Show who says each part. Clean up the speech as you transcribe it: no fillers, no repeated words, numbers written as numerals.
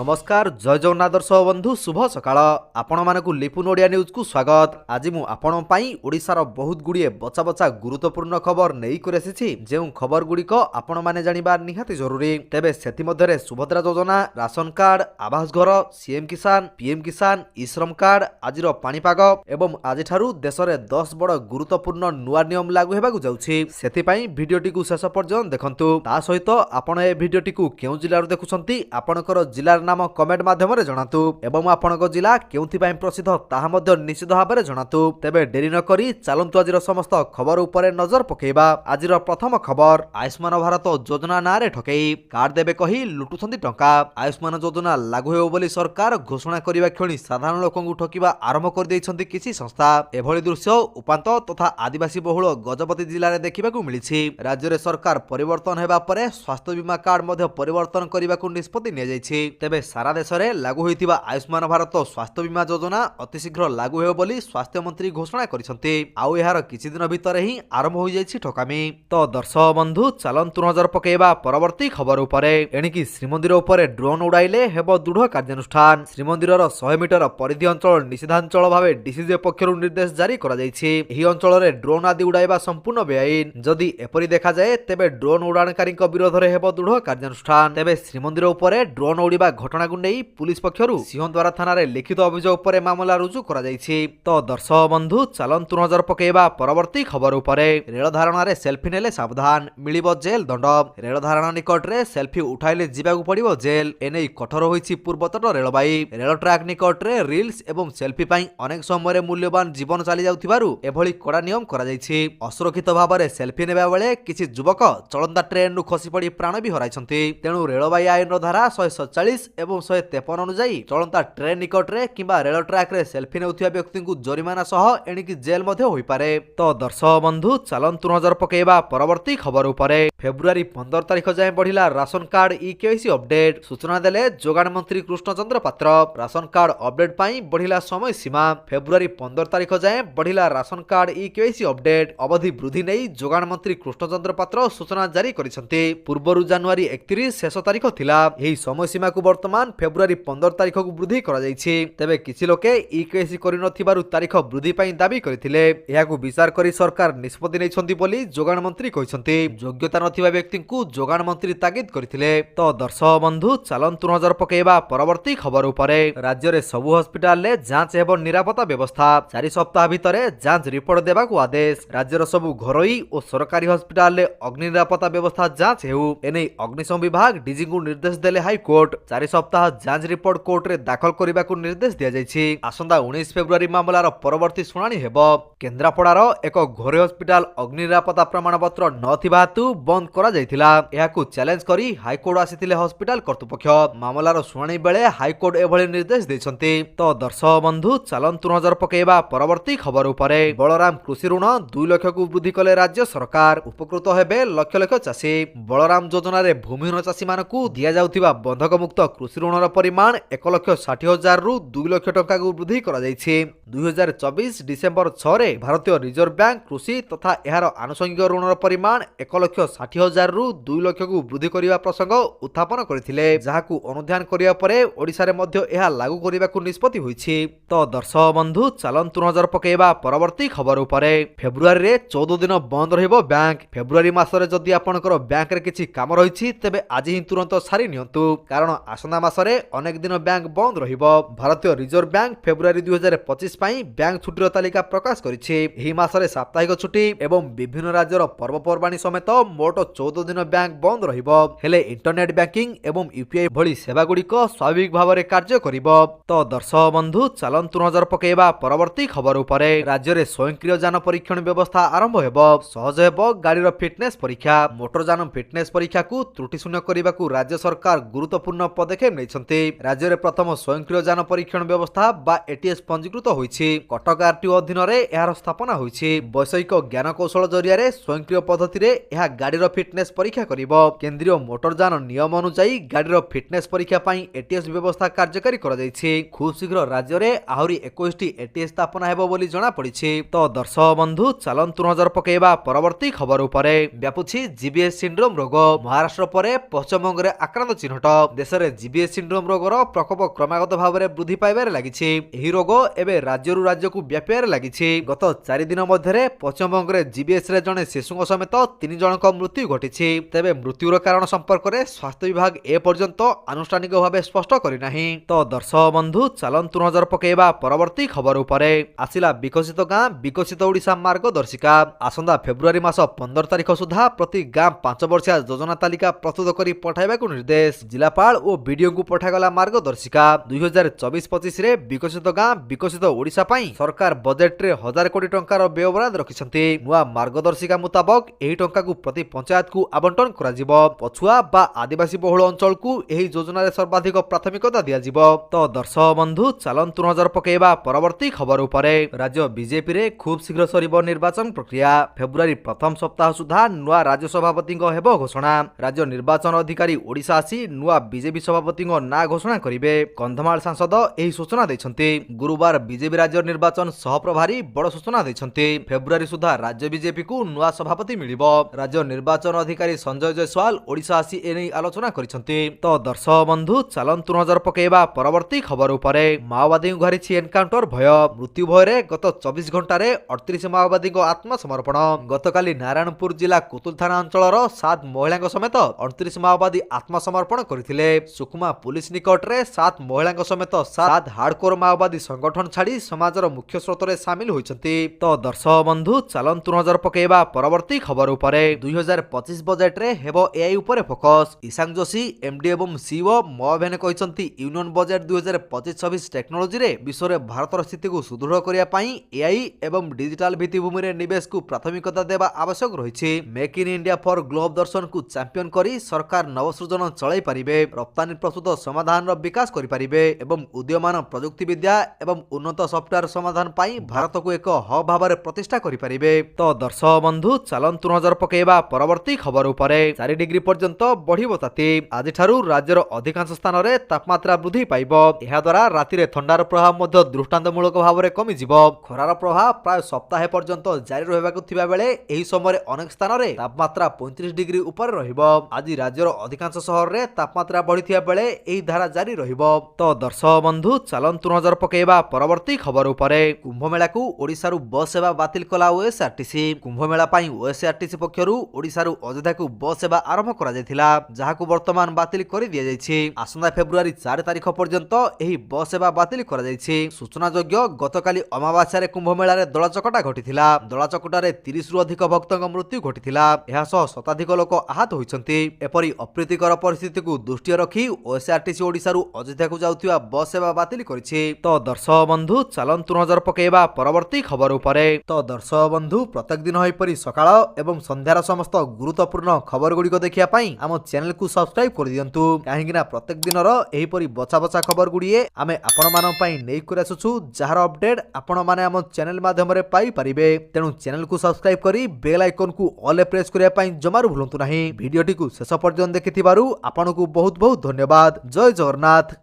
Speaker 1: नमस्कार जय जगन्नाथ दर्शक बंधु शुभ सकाळ आपण मानकु लिपुन ओडिया न्यूज को स्वागत। आज मु आपण पई ओडिसा रो बहुत गुडिये बचा बचा गुरुत्वपूर्ण खबर नेई कर आसीछि जेउ खबर गुडिक आपण माने जानिबा निहाती जरूरी। तेबे सेति मध्यरे सुभद्रा योजना, राशन कार्ड, आवास घर, सीएम किसान, पीएम किसान, ई श्रम कार्ड, आजिर पाणीपाग एवं आज ठारू देश रे 10 बड़ गुरुत्वपूर्ण नुआ नियम लागू हेबाकु जाउछि। सेति पई भिडियोटी को शेष पर्यंत देखंतु। ता सहित आपण ए भिडियोटी को केउ जिल्लार देखुछंती आपणकर जिल्लार नाम कमेंट माध्यम जनातु एवं आपणक जिला केउथि पई प्रसिद्ध ताहा मध्य निश्चित भाबरे जनातु। तेबे डेरी न करी चालंतु आजिर समस्त खबर उपरे नजर पकेइबा। आजिर प्रथम खबर, आयुष्मान भारत योजना नारे ठकेई, कार्ड देबे कही लुटुछंती टंका। आयुष्मान योजना लागू हेबो बोली सरकार घोषणा करिबा क्षणी साधारण लोकंकु ठकिबा आरंभ कर दैछंती किछि संस्था। एभଳି दृश्य उपांत तथा आदिवासी बहुल गजपति जिल्ला रे देखिबाकु मिलिछि। राज्य रे सरकार परिवर्तन हेबा परे स्वास्थ्य बीमा कार्ड मध्ये परिवर्तन करिबाकु निष्पत्ति निया जायछि। तेबे सारा देश रे लागू होइतिबा आयुष्मान भारत स्वास्थ्य बीमा योजना अति शीघ्र लागू हेबो बोली स्वास्थ्य मंत्री घोषणा करिसंती। आउ एहार किछि दिन भितर ही आरंभ होई जायछि ठकामी। तो दर्शक बंधु चालंतु नजर पकेइबा परवर्ती खबर उपरे। एणिकी श्रीमंदिर उपरे ड्रोन उड़ाइले हेबो दृढ़ कार्यानुष्ठान। श्रीमंदिरर 100 मीटर परिधि अंचल निषेधांचल भावे डीसीजे पक्षरु निर्देश जारी करा जायछि। एही अंचल रे ड्रोन आदि उड़ाइबा संपूर्ण बेआईन। जदि एपरि देखा जाए तेबे ड्रोन उड़ाणकारी विरोध रे हेबो दृढ़ कार्यानुष्ठान। तेबे श्रीमंदिर उपरे ड्रोन उड़िबा घटना को नहीं पुलिस पक्षरु सिंहद्वारा थाना रे लिखित अभियोग उपरे मामला रुजु करा जायछि। तो दर्शक बंधु चालंतु नजर पकेइबा परवर्ती खबर उपरे। रेल धारणा रे सेल्फी नेले सावधान, मिलिबो जेल दंड। रेल धारणा निकट रे सेल्फी उठाइले जिबाकु पड़िबो जेल। एनै कठोर होइछि पूर्वतट रेलबाई। रेल ट्रैक निकट रे रील्स एवं सेल्फी पई अनेक समय मूल्यवान जीवन चली जाउथिबारु एभଳି कड़ा नियम करा जायछि। असुरक्षित भाबरे सेल्फी नेबा बेले किछि युवक चलंता ट्रेन रु खसी पड़ी प्राण भी हराइछंती। तेणु रेलबाई आईन धारा 147 एवं 153 अनुसार चलंता ट्रेन निकट रे किंबा रेल ट्रैक रे सेल्फी नेउथिबा व्यक्ति को जरिमाना सह एणिकी जेल मध्ये होई पारे। तो दर्शक बंधु चालंतु नजर पकेइबा परवर्ती खबर उपरे। फेब्रुआरी 15 तारिख जाए बढ़िला राशन कार्ड ई-केवाईसी अपडेट। सूचना देले जोगाण मंत्री कृष्णचंद्र पात्र। राशन कार्ड अपडेट पाई बढ़िला समय सीमा। फेब्रुआरी 15 तारिख जाए बढ़िला राशन कार्ड ई-केवाईसी अपडेट। अवधि वृद्धि नहीं जोगाण मंत्री कृष्णचंद्र पात्र सूचना जारी करिसंती। पूर्वरु जनवरी 31 शेष तारिख थिला। एही समय सीमा को वर्तमान फेब्रुआरी 15 तारिख को वृद्धि करा जायछि। तेबे किछि लोके ई-केवाईसी करि नथिबारु तारिख वृद्धि पई दाबी करिथिले। एहाकु विचार करी सरकार निष्पत्ति नैछंती बोली जोगाण मंत्री कहिसंती। योग्यता नथिबा व्यक्ति को जोगाण मंत्री तागिद करिथिले। तो दर्शक बंधु चालंतु नजर पकेइबा परवर्ती खबर उपरे। राज्य रे सबु हॉस्पिटल ले जांच एवं निरापत्ता व्यवस्था। 4 सप्ताह भितरे जांच रिपोर्ट देबाकू आदेश। राज्यर सबु घरोई और सरकारी हॉस्पिटल ले अग्नि निरापत्ता व्यवस्था जांच हेउ। एनै अग्निशम विभाग डीजी को निर्देश देले हाई कोर्ट। 4 सप्ताह जांच रिपोर्ट कोर्ट रे दाखल करिबाकू निर्देश दिया जायछि। आसंदा 19 फेब्रुआरी मामलार परवर्ती सुनानी हेबो। केन्द्रापड़ार एक घरोई हॉस्पिटल अग्नि निरापत्ता प्रमाणपत्र नथिबा हेतु बंद करा जायथिला। एहाकू चैलेंज करी हाईकोर्ट आसीथिले हॉस्पिटल कर्तृपक्ष। मामलार सुनानी बेले हाईकोर्ट एभଳି निर्देश दैछंती। तो दर्शक बंधु चालंतु नजर पकेइबा परवर्ती खबर उपरे। बलराम कृषि ऋण 2 लाख को वृद्धि कले राज्य सरकार। उपकृत हेबे लक्ष लक्ष चाषी। बलराम योजना रे भूमिहीन चाषी मानकू दिया जाउथिबा बंधक मुक्त कृषि ऋणर परिमाण 1,60,000 रु 2 लाख टंका को वृद्धि करा जायछि। 2024 डिसेंबर 6 रे भारतीय रिजर्व बैंक कृषि तथा एहार आनुषंगिक ऋणर परिमाण 1,60,000 रु 2 लाख को वृद्धि करिबा प्रसंग उत्थापन करथिले। जाहाकू अनुध्यान करिया परे ओडिसा रे मध्य एहा लागू करिबाकू निष्पत्ति होइछि। तो दर्शक बंधु चालंतु नजर पकेइबा परवर्ती खबर उपरे। फेब्रुआरी रे 14 दिन बंद रहिबो बैंक। फेब्रुआरी मासरे जदि आपनकर बैंक रे किछि काम रहिछि तेबे आज ही तुरंत सारी नियंतु, कारण आसंदा मासरे अनेक दिन बैंक बंद रहिबो। भारतीय रिजर्व बैंक फेब्रुआरी 2025 पई बैंक छुटीर तालिका प्रकाश करिछि। एही मासरे साप्ताहिक छुट्टी एवं विभिन्न राज्यर पर्वपर्वाणी समेत मोट 14 दिन बैंक बंद रहिबो। हेले इंटरनेट बैंकिंग एवं यूपीआई भली सेवा गुड़िक स्वाभाविक भाबरे कार्य करिबो। तो दर्शक बंधु चालंतु नजर पकेइबा परवर्ती खबर उपरे। राज्य रे स्वयंक्रिय यान परीक्षण व्यवस्था आरंभ हेबो। सहज हेबो गाड़ीर फिटनेस परीक्षा। मोटर यान फिटनेस परीक्षा को त्रुटि शून्य करिबाकू राज्य सरकार गुरुत्वपूर्ण पदक्षेप नैछंती। राज्य रे प्रथम स्वयंक्रिय यान परीक्षण व्यवस्था बा एटीएस पंजीकृत होइछि। कटक आरटीओ अधीन रे एहार स्थापना होइछि। वैषयिक ज्ञान कौशल जरिया रे स्वयंक्रिय पद्धति रे एहा गाड़ीर फिटनेस परीक्षा करिबो। केंद्रीय मोटर यान नियम अनुसार गाड़ीर फिटनेस परीक्षा पई एटीएस व्यवस्था कार्यकारी करा जायछि। खूब शीघ्र राज्य रे आहुरी 21 टी एटीएस स्थापना हेबो बोली जणा पड़िछि। तो दर्शक बंधु चालंतु नजर पकेइबा परवर्ती खबर उपरे। व्यापुछि जीबीएस सिंड्रोम रोग। महाराष्ट्र परे पश्चिमबंग रे आक्रांत चिन्हट। देश रे जीबीएस सिंड्रोम रोगर प्रकोप क्रमागत भाव में वृद्धि पाइबार लगी। यह रोग एवं राज्य राज्य को व्यापार लगी। गत 4 दिन मध्य पश्चिमबंग में जीबीएस रे जड़े शिशु समेत 3 जनक मृत्यु घटी। तेबे मृत्युर कारण संपर्क में स्वास्थ्य विभाग एपर्यंत आनुष्ठानिक भाव स्पष्ट करना। तो दर्शक बंधु चलतु नजर पकेबा परवर्ती खबर उपरे। आसिला विकसित गाँ विकसित ओडिशा मार्गदर्शिका। आसंदा फेब्रुआरी मास 15 तारिख सुधा प्रति गाँ 5 वर्षिया योजना तालिका प्रस्तुत कर पठाइबाकू निर्देश। जिलापाल और बीडीओ को पठागला मार्गदर्शिका। 2024-25 रे विकसित गाँ विकसित ओडिशा पई सरकार बजेट रे 1000 कोटी टंकार व्ययबराद रखिसंती। नुआ मार्गदर्शिका मुताबक एही टंका को प्रति पंचायत को आवंटन करा जिवो। पछुआ बा आदिवासी बहुल अंचल को एही योजना रे सर्वाधिक प्राथमिकता दिया जिवो। तो दर्शक बंधु चलंतु नजर पकेबा परवर्ती खबर उपरे। राज्य बीजेपी रे खूब शीघ्र सरिबो निर्वाचन प्रक्रिया। फेब्रुआरी प्रथम सप्ताह सुधा नुआ राज्य सभापति हेबो घोषणा। राज्य निर्वाचन अधिकारी ओडिशा आसी नुआ बीजेपी सभापति ना घोषणा करिवे। कंधमाल सांसद एही सूचना दैछंती। गुरुवार बीजेपी राज्य निर्वाचन सहप्रभारी बड़ सूचना दैछंती। फेब्रुआरी सुधा राज्य बीजेपी को नुआ सभापति मिलिबो। राज्य निर्वाचन अधिकारी संजय जयसवाल ओडिशा आसी एनै आलोचना करिसंती। तो दर्शक बंधु चलंतु नजर पकेबा परवर्ती खबर उपरे। माओवादी घारिछि एनकाउंटर भय। मृत्यु भय रे गत 24 घंटा रे 38 माओवादी आत्मसमर्पण। गतकाली नारायणपुर जिला कुतुल थाना अंचलर 7 महिला समेत 38 माओवादी आत्मसमर्पण करथिले। सुकुमा पुलिस निकट रे 7 महिला समेत 7 हार्डकोर माओवादी संगठन छाड़ी समाजर मुख्य स्रोत रे शामिल होइछंती। तो दर्शक बंधु चलंतु नजर पकेबा परवर्ती खबर उपरे। 2025 बजेट रे हेबो एआई उपरे फोकस। ईशान जोशी एमडी एवं सीईओ मोहभेन कहिसंती यूनियन बजेट 2025-26 टेक्नोलोजी रे विश्व रे भारतर स्थिति को सुदृढ़ करिया पई एआई एवं डिजिटल भित्तिभूमि रे निवेश को प्राथमिकता देबा आवश्यक रहिछि। Make in India for globe दर्शन को चैंपियन करी सरकार नवसृजन चलाई पारिबे। रप्तानी प्रस्तुत समाधान रो विकास करि पारिबे एवं उद्यमान प्रजुक्ति विद्या एवं उन्नत सॉफ्टवेयर समाधान पाई भारत को एक हब भाव में प्रतिष्ठा करि पारिबे। तो दर्शक बंधु चलंतु नजर पकेबा परवर्ती खबर उपरे। 4 डिग्री पर्यंत बढ़िबो ताती। आज ठारू राज्यर अधिकांश स्थान रे तापमात्रा वृद्धि पाइबो। एहा द्वारा राति रे ठंडार प्रभाव मध्य दृष्टांतमूलक भाव में कमी जिवो। खरार प्रभाव प्राय सप्ताहे पर्यंत जारी रहबाकू थिबा बेले एही समय अनेक स्थान रे तापमात्रा 35 डिग्री ऊपर रहिबो। आज राज्यर अधिकांश शहर रे तापमात्रा बढ़िथिया बेले एही धारा जारी रहिबो। तो दर्शक बंधु चलंतु नजर पकेबा परवर्ती खबर उपरे। कुंभ मेला को ओडिसा रु बस सेवा बातिल कला ओएसआरटीसी। कुंभ मेला पई ओएसआरटीसी पक्षरु ओडिसा रु अयोध्या को बस सेवा आरंभ करा जायथिला, जहाकू वर्तमान बातिल करि दिया जायछि। आसंदा फेब्रुआरी 4 तारिख पर्यंत एही बस सेवा बातिल करा जायछि। सूचना योग्य गतकाली अमावास्या रे कुंभ मेला रे दଳାचକटा घटिथिला। दଳାचकटा रे 30 रु अधिक भक्तक मृत्यु घटिथिला। एहा सह शताधिक लोक आहत होइछन्ति। एपरि अप्रीतिकर परिस्थिति को दृष्टि रखी ओएसआरटीसी ओडिसा रु अयोध्या को जाउथिबा बस सेवा बातिल करिछि। तो दर्शक बंधु चलंतु नजर पकेबा परवर्ती खबर उपरे। तो दर्शक बंधु प्रत्येक दिन होइपरि सकाळ एवं संध्यार समस्त गुरुत्वपूर्ण खबर गुड़िक देखिया पई आम चैनल को सब्सक्राइब कर दियंतु। काहेकि ना प्रत्येक दिनर एहीपरि बचा बचा खबर गुड़िए आमे आपण मानन पई नै कर आसुछु, जार अपडेट आपण माने आम चैनल माध्यम रे पाई परिबे। तेनु चैनल को सब्सक्राइब करी बेल आइकन को ऑल प्रेस करिया पई जमारू भूलंतु नाही। वीडियोटी को शेष पर्यंत देखिथिबारु आपनको बहुत बहुत धन्यवाद। जय जगन्नाथ।